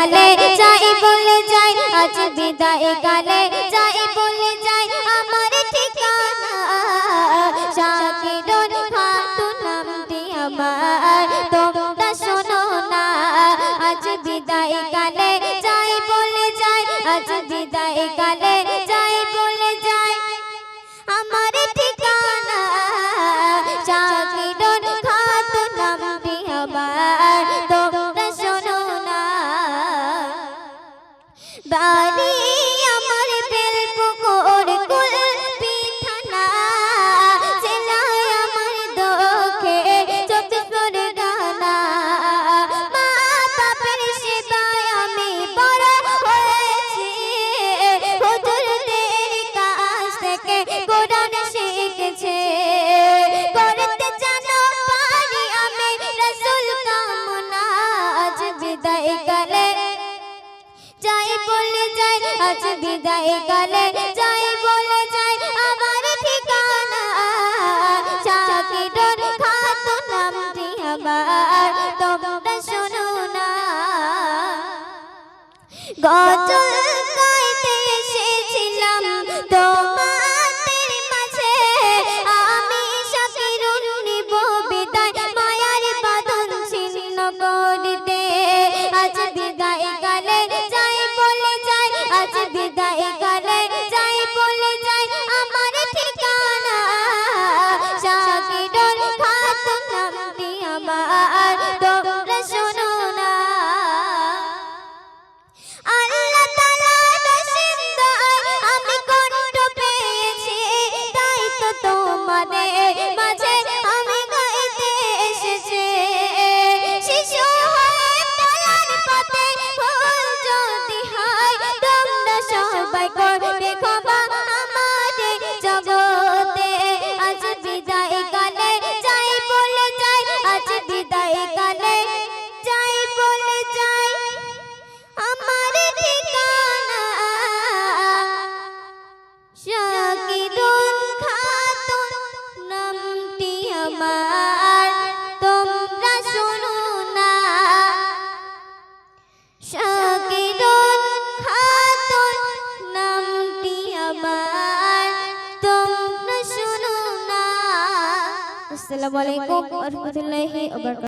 কালে যাই বলে যাই আজ বিদায় কালে যাই বলে যাই আমার ঠিকানা শাকিরুন খাতুন নামটি আমার তোমরা শোনো না আজ বিদায় কালে যাই বলে যাই আজ বিদায় কালে যাই বলে যাই আমার ঠিকানা শাকিরুন খাতুন নামটি আমার তোমরা শোনো না বাড়ি আমার বেলপুকুর কুলপি থানা জেলায় আমার দক্ষিণ চব্বিশ পরগনা মা বাবার সেবায় আমি বড় হয়েছি হুজুরদের কাছ থেকে কোরআন শিখেছি করতে জানো পারি আমি রাসূল কামনা আজ বিদায় কালে যাই বলে যাই আজ বিদায় কালে যাই বলে যাই আমার ঠিকানা শাকিরুন খাতুন নামটি আমার তোমরা শোনো না গজল গাইতে এসেছিলাম তোমাদের মাঝে আমি শাকিরুন নিব বিদায় মায়ার বাঁধন ছিন্ন করতে আজ বিদায় কালে যাই বলে যাই আজ বিদায় কালে যাই বলে যাই আমার ঠিকানা শাকিরুন খাতুন নামটি আমার তোমরা শোনো না আল্লাহ তাআলার বাসিন্দায় আমি কণ্ঠ পেয়েছি তাই তো তোমাদের মাঝে আমি গাইতে এসেছি শিশু হয়ে পলার পথে ভুল যদি হয় তোমরা সবাই করবে ক্ষমা আমাদের জগতে আজ বিদায় কালে যাই বলে যাই আজ বিদায় কালে যাই বলে যাই আমার ঠিকানা শাকিরুন খাতুন নামটি আমার তোমরা শোনো না শাকিরুন খাতুন নামটি আমার তোমরা শোনো না আসসালামু আলাইকুম ওয়া রাহমাতুল্লাহি ওয়া বারাকাতুহু।